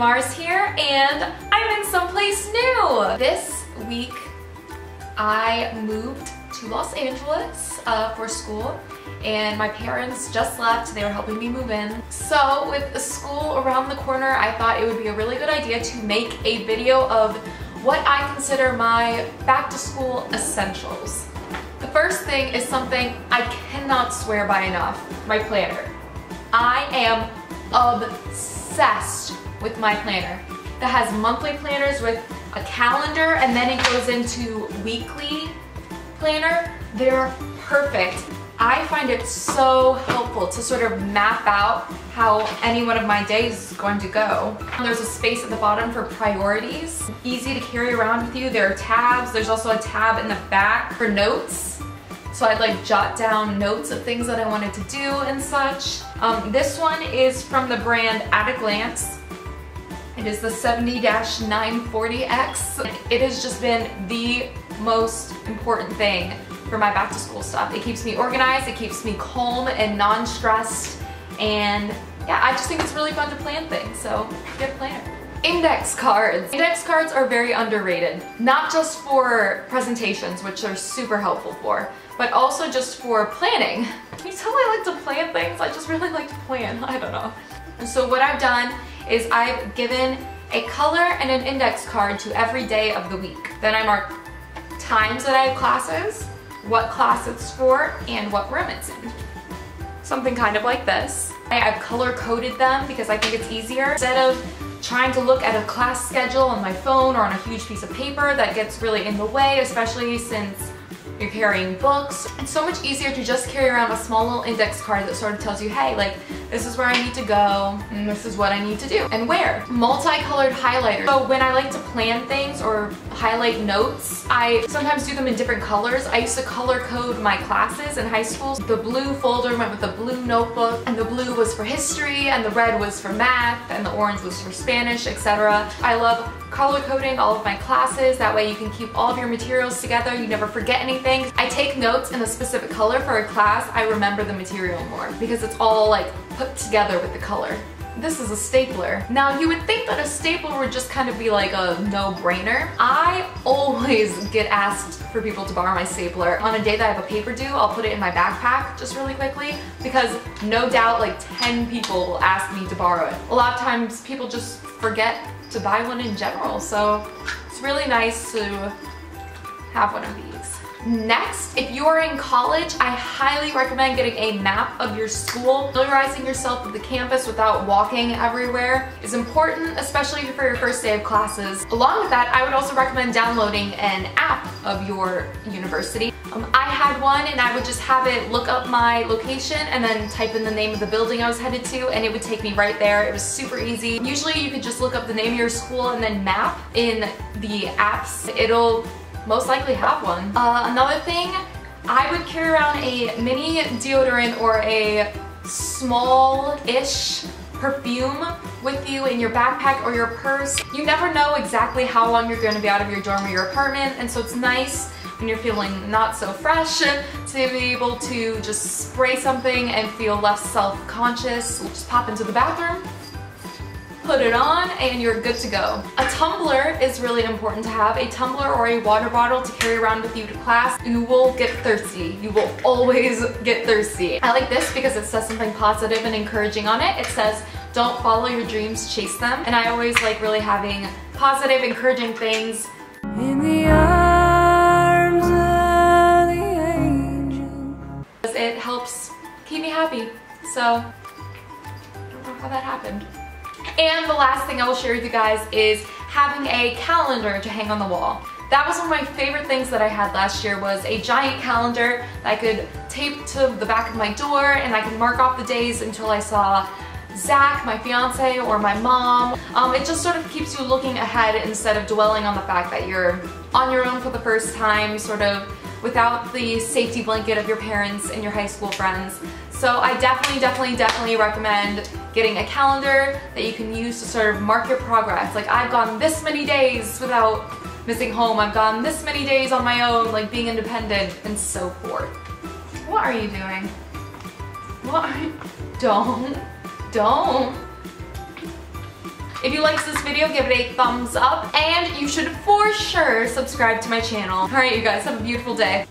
Mars here, and I'm in someplace new. This week I moved to Los Angeles for school, and my parents just left. They were helping me move in. So with the school around the corner, I thought it would be a really good idea to make a video of what I consider my back to school essentials. The first thing is something I cannot swear by enough, my planner. I am obsessed with my planner that has monthly planners with a calendar, and then it goes into weekly planner. They're perfect. I find it so helpful to sort of map out how any one of my days is going to go. There's a space at the bottom for priorities. Easy to carry around with you. There are tabs. There's also a tab in the back for notes. So I'd like jot down notes of things that I wanted to do and such. This one is from the brand At a Glance. It is the 70-940X. It has just been the most important thing for my back to school stuff. It keeps me organized, it keeps me calm and non-stressed, and yeah, I just think it's really fun to plan things, so get a planner. Index cards. Index cards are very underrated, not just for presentations, which they're super helpful for, but also just for planning. Can you tell I like to plan things? I just really like to plan, I don't know. And so what I've done is I've given a color and an index card to every day of the week. Then I mark times that I have classes, what class it's for, and what room it's in. Something kind of like this. I've color coded them because I think it's easier. Instead of trying to look at a class schedule on my phone or on a huge piece of paper, that gets really in the way, especially since you're carrying books. It's so much easier to just carry around a small little index card that sort of tells you, hey, like, this is where I need to go, and this is what I need to do, and where. Multicolored highlighters. So when I like to plan things or highlight notes, I sometimes do them in different colors. I used to color code my classes in high school. The blue folder went with the blue notebook, and the blue was for history, and the red was for math, and the orange was for Spanish, etc. I love color coding all of my classes. That way you can keep all of your materials together. You never forget anything. I take notes in a specific color for a class. I remember the material more because it's all like put together with the color. This is a stapler. Now you would think that a stapler would just kind of be like a no-brainer. I always get asked for people to borrow my stapler. On a day that I have a paper due, I'll put it in my backpack just really quickly because no doubt like 10 people will ask me to borrow it. A lot of times people just forget to buy one in general, so it's really nice to have one of these. Next, if you are in college, I highly recommend getting a map of your school. Familiarizing yourself with the campus without walking everywhere is important, especially for your first day of classes. Along with that, I would also recommend downloading an app of your university. I had one, and I would just have it look up my location and then type in the name of the building I was headed to, and it would take me right there. It was super easy. Usually you could just look up the name of your school and then map in the apps. It'll most likely have one. Another thing, I would carry around a mini deodorant or a small-ish perfume with you in your backpack or your purse. You never know exactly how long you're going to be out of your dorm or your apartment, and so it's nice when you're feeling not so fresh to be able to just spray something and feel less self-conscious. Just pop into the bathroom, put it on, and you're good to go. A tumbler is really important to have. A tumbler or a water bottle to carry around with you to class. You will get thirsty. You will always get thirsty. I like this because it says something positive and encouraging on it. It says, don't follow your dreams, chase them. And I always like really having positive, encouraging things. In the arms of the angel. It helps keep me happy. So, I don't know how that happened. And the last thing I will share with you guys is having a calendar to hang on the wall. That was one of my favorite things that I had last year, was a giant calendar that I could tape to the back of my door, and I could mark off the days until I saw Zach, my fiance, or my mom. It just sort of keeps you looking ahead instead of dwelling on the fact that you're on your own for the first time, sort of without the safety blanket of your parents and your high school friends. So I definitely recommend getting a calendar that you can use to sort of mark your progress. Like, I've gone this many days without missing home, I've gone this many days on my own, like being independent, and so forth. What are you doing? What are you? Don't. If you liked this video, give it a thumbs up, and you should for sure subscribe to my channel. All right, you guys, have a beautiful day.